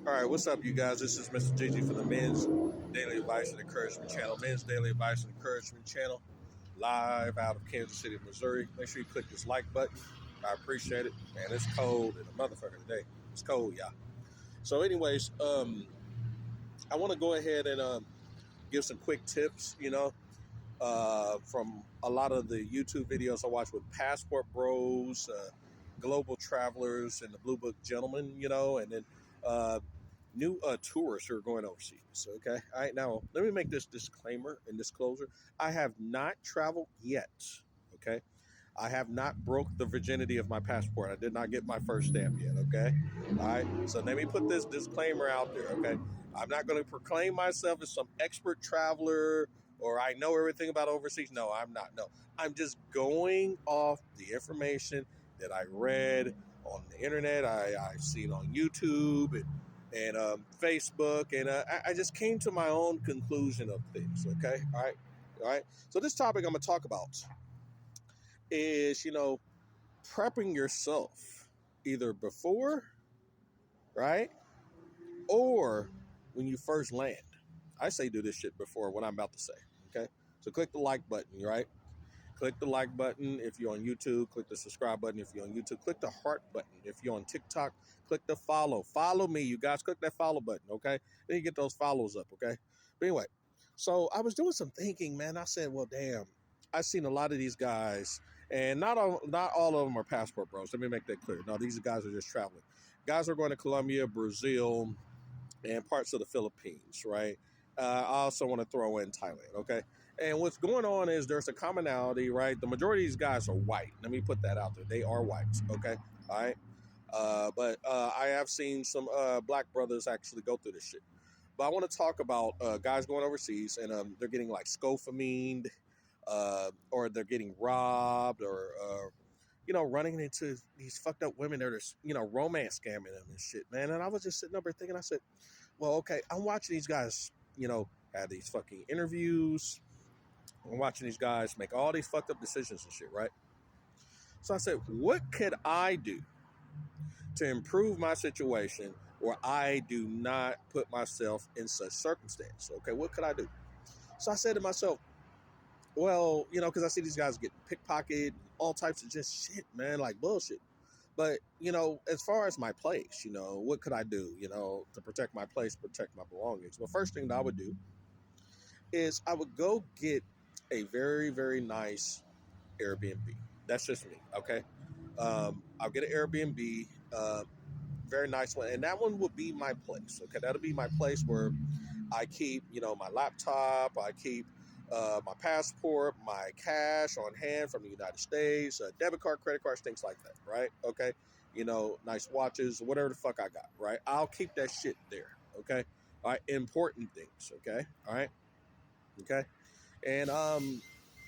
All right, what's up, you guys? This is Mr. Gigi for the Men's Daily Advice and Encouragement Channel. Men's Daily Advice and Encouragement Channel, live out of Kansas City, Missouri. Make sure you click this like button. I appreciate it. Man, it's cold in the motherfucker today. It's cold, y'all. So, anyways, I want to go ahead and give some quick tips, from a lot of the YouTube videos I watch with Passport Bros, Global Travelers, and the Blue Book Gentlemen, and then new tourists who are going overseas. Okay. All right. Now, let me make this disclaimer and disclosure. I have not traveled yet. Okay. I have not broke the virginity of my passport. I did not get my first stamp yet. Okay. All right. So let me put this disclaimer out there. Okay. I'm not going to proclaim myself as some expert traveler or I know everything about overseas. No, I'm not. No, I'm just going off the information that I read on the internet. I've seen on YouTube and Facebook, and I just came to my own conclusion of things. Okay, all right. So this topic I'm going to talk about is, prepping yourself either before, right, or when you first land. I say do this shit before what I'm about to say. Okay, so click the like button, right? Click the like button if you're on YouTube. Click the subscribe button if you're on YouTube. Click the heart button if you're on TikTok. Click the follow. Follow me, you guys. Click that follow button, okay? Then you get those follows up, okay? But anyway, so I was doing some thinking, man. I said, well, damn. I've seen a lot of these guys, and not all of them are passport bros. Let me make that clear. No, these guys are just traveling. Guys are going to Colombia, Brazil, and parts of the Philippines, right? I also want to throw in Thailand, okay? And what's going on is there's a commonality, right? The majority of these guys are white. Let me put that out there. They are whites, okay? All right? But I have seen some black brothers actually go through this shit. But I want to talk about guys going overseas and they're getting like scofamined or they're getting robbed or, running into these fucked up women that are, romance scamming them and shit, man. And I was just sitting up there thinking, I said, well, okay, I'm watching these guys, have these fucking interviews. I'm watching these guys make all these fucked up decisions and shit, right? So I said, what could I do to improve my situation where I do not put myself in such circumstance? Okay, what could I do? So I said to myself, well, because I see these guys getting pickpocketed, all types of just shit, man, like bullshit. But, as far as my place, what could I do, to protect my place, protect my belongings? Well, first thing that I would do is I would go get a very, very nice Airbnb. That's just me, okay? I'll get an Airbnb, very nice one. And that one would be my place, okay? That'll be my place where I keep, my laptop, I keep my passport, my cash on hand from the United States, debit card, credit cards, things like that, right? Okay? Nice watches, whatever the fuck I got, right? I'll keep that shit there, okay? All right, important things, okay? All right? Okay? And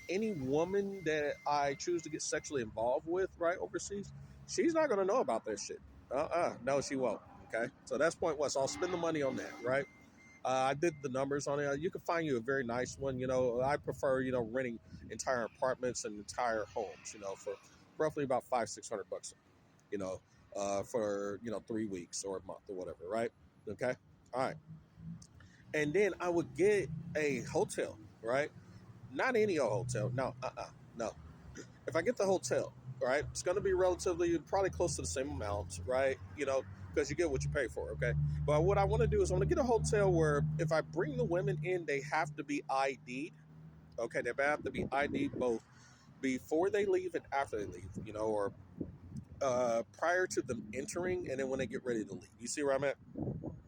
any woman that I choose to get sexually involved with, right, overseas, she's not going to know about that shit. No, she won't, okay? So that's point one. So I'll spend the money on that, right? I did the numbers on it. You can find you a very nice one. I prefer, renting entire apartments and entire homes, for roughly about $500-600, for, 3 weeks or a month or whatever, right? Okay. All right. And then I would get a hotel, right? Not any old hotel. No. If I get the hotel, right, it's going to be relatively probably close to the same amount, right? Because you get what you pay for, okay? But what I want to do is I want to get a hotel where if I bring the women in, they have to be ID'd, okay? They have to be ID'd both before they leave and after they leave, or prior to them entering and then when they get ready to leave. You see where I'm at?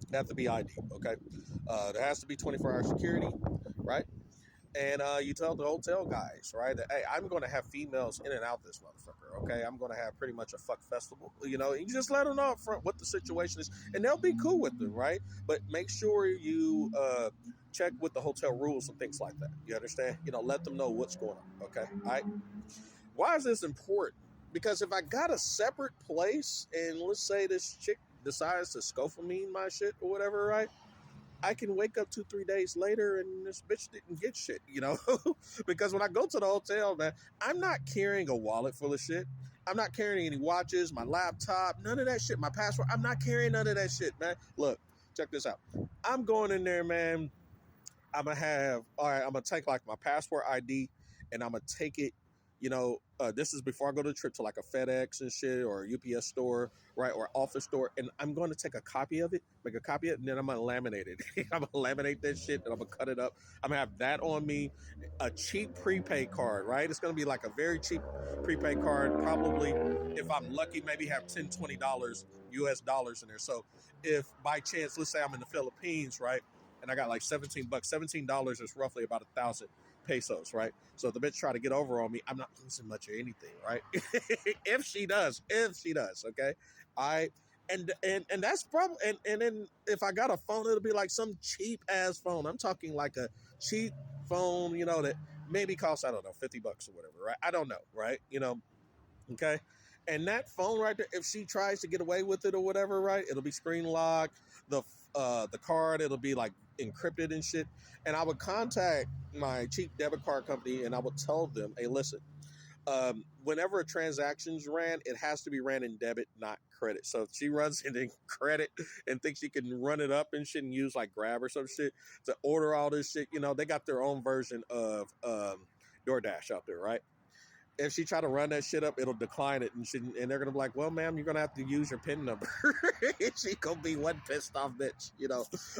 They have to be ID'd, okay? There has to be 24-hour security, right? And you tell the hotel guys, right, that, hey, I'm going to have females in and out this motherfucker, okay? I'm going to have pretty much a fuck festival, You just let them know up front what the situation is, and they'll be cool with it, right? But make sure you check with the hotel rules and things like that. You understand? Let them know what's going on, okay? All right? Why is this important? Because if I got a separate place, and let's say this chick decides to scoffamine my shit or whatever, right? I can wake up 2-3 days later and this bitch didn't get shit, because when I go to the hotel, man, I'm not carrying a wallet full of shit. I'm not carrying any watches, my laptop, none of that shit, my passport. I'm not carrying none of that shit, man. Look, check this out. I'm going in there, man. All right, I'm gonna take like my passport ID and I'm gonna take it, this is before I go to the trip to like a FedEx and shit or a UPS store, right? Or office store. And I'm going to take a copy of it, make a copy of it, and then I'm gonna laminate it. I'm gonna laminate that shit and I'm gonna cut it up. I'm gonna have that on me, a cheap prepaid card, right? It's gonna be like a very cheap prepaid card, probably if I'm lucky, maybe have $10, $20 US dollars in there. So if by chance, let's say I'm in the Philippines, right? And I got like 17 bucks. $17 is roughly about 1,000 pesos, right? So if the bitch try to get over on me, I'm not losing much of anything, right? If she does, okay. I and that's probably and then if I got a phone, it'll be like some cheap ass phone. I'm talking like a cheap phone, that maybe costs, I don't know, 50 bucks or whatever, right? I don't know, right? Okay. And that phone right there, if she tries to get away with it or whatever, right, it'll be screen locked. The card, it'll be like encrypted and shit. And I would contact my cheap debit card company and I would tell them, hey, listen, whenever a transaction's ran, it has to be ran in debit, not credit. So if she runs it in credit and thinks she can run it up and shit and use like Grab or some shit to order all this shit, they got their own version of DoorDash out there, right? If she try to run that shit up, it'll decline it, and they're gonna be like, "Well, ma'am, you're gonna have to use your PIN number." She gonna be one pissed off bitch,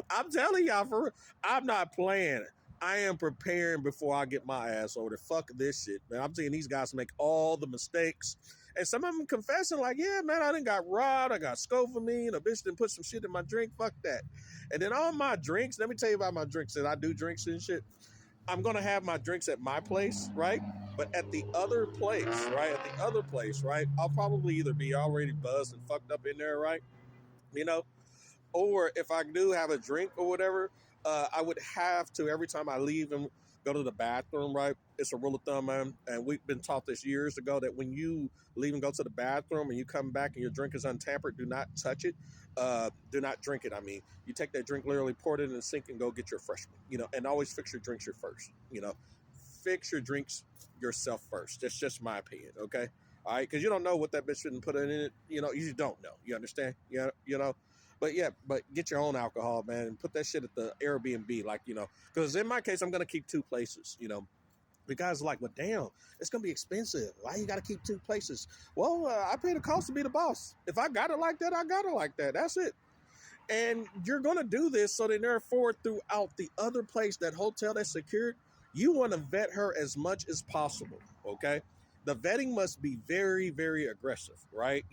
I'm telling y'all, I'm not playing. I am preparing before I get my ass over there. Fuck this shit, man. I'm seeing these guys make all the mistakes, and some of them confessing like, "Yeah, man, I done got robbed. I got scoped for me, and a bitch done put some shit in my drink. Fuck that." And then all my drinks. Let me tell you about my drinks. That I do drinks and shit. I'm gonna have my drinks at my place, right? But at the other place, right? I'll probably either be already buzzed and fucked up in there, right? You know, or if I do have a drink or whatever, I would have to every time I leave and go to the bathroom, right? It's a rule of thumb, man, and we've been taught this years ago that when you leave and go to the bathroom and you come back and your drink is untampered, do not touch it. Do not drink it. I mean, you take that drink, literally pour it in the sink and go get your freshman, and always fix your drinks your first, fix your drinks yourself first. That's just my opinion, okay? All right, because you don't know what that bitch shouldn't put in it. You don't know. You understand? Yeah, But yeah, but get your own alcohol, man, and put that shit at the Airbnb, like because in my case, I'm gonna keep two places. The guys are like, well, damn, it's gonna be expensive. Why you gotta keep two places? Well, I pay the cost to be the boss. If I got it like that, I got it like that. That's it. And you're gonna do this, so then therefore, throughout the other place, that hotel that's secured, you want to vet her as much as possible. Okay, the vetting must be very, very aggressive, right?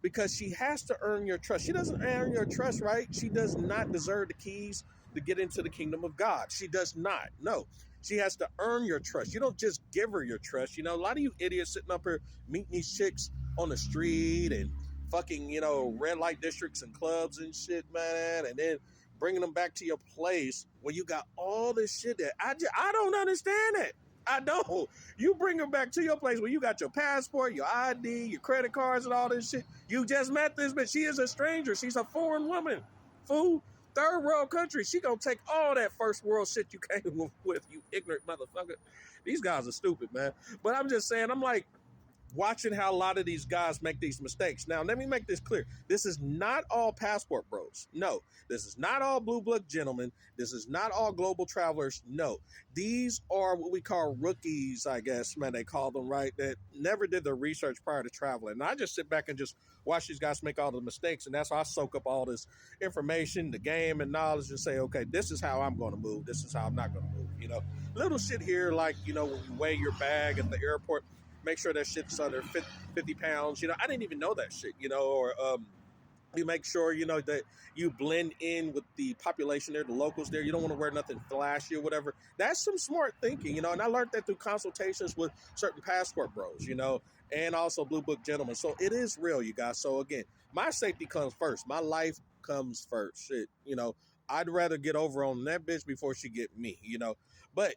Because she has to earn your trust. She doesn't earn your trust, right? She does not deserve the keys to get into the kingdom of God. She does not. No. She has to earn your trust. You don't just give her your trust. A lot of you idiots sitting up here meeting these chicks on the street and fucking, red light districts and clubs and shit, man, and then bringing them back to your place when you got all this shit that I don't understand it. I don't. You bring her back to your place where you got your passport, your ID, your credit cards, and all this shit. You just met this bitch. She is a stranger. She's a foreign woman. Fool. Third world country. She gonna take all that first world shit you came with, you ignorant motherfucker. These guys are stupid, man. But I'm just saying, I'm like, watching how a lot of these guys make these mistakes. Now, let me make this clear. This is not all passport bros. No, this is not all blue book gentlemen. This is not all global travelers. No, these are what we call rookies, I guess, man, they call them, right? That never did the research prior to traveling. And I just sit back and just watch these guys make all the mistakes. And that's how I soak up all this information, the game and knowledge and say, okay, this is how I'm going to move. This is how I'm not going to move. Little shit here, like, when you weigh your bag at the airport, make sure that shit's under 50 pounds. I didn't even know that shit, or you make sure, that you blend in with the population there, the locals there. You don't want to wear nothing flashy or whatever. That's some smart thinking, and I learned that through consultations with certain passport bros, and also blue book gentlemen. So it is real, you guys. So again, my safety comes first. My life comes first. Shit, I'd rather get over on that bitch before she get me, But,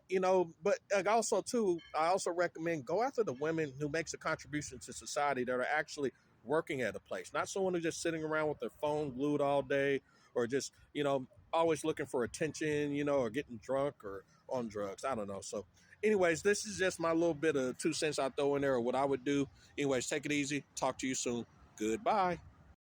also, too, I also recommend go after the women who makes a contribution to society that are actually working at a place. Not someone who's just sitting around with their phone glued all day or just, always looking for attention, or getting drunk or on drugs. I don't know. So, anyways, this is just my little bit of 2 cents I throw in there or what I would do. Anyways, take it easy. Talk to you soon. Goodbye.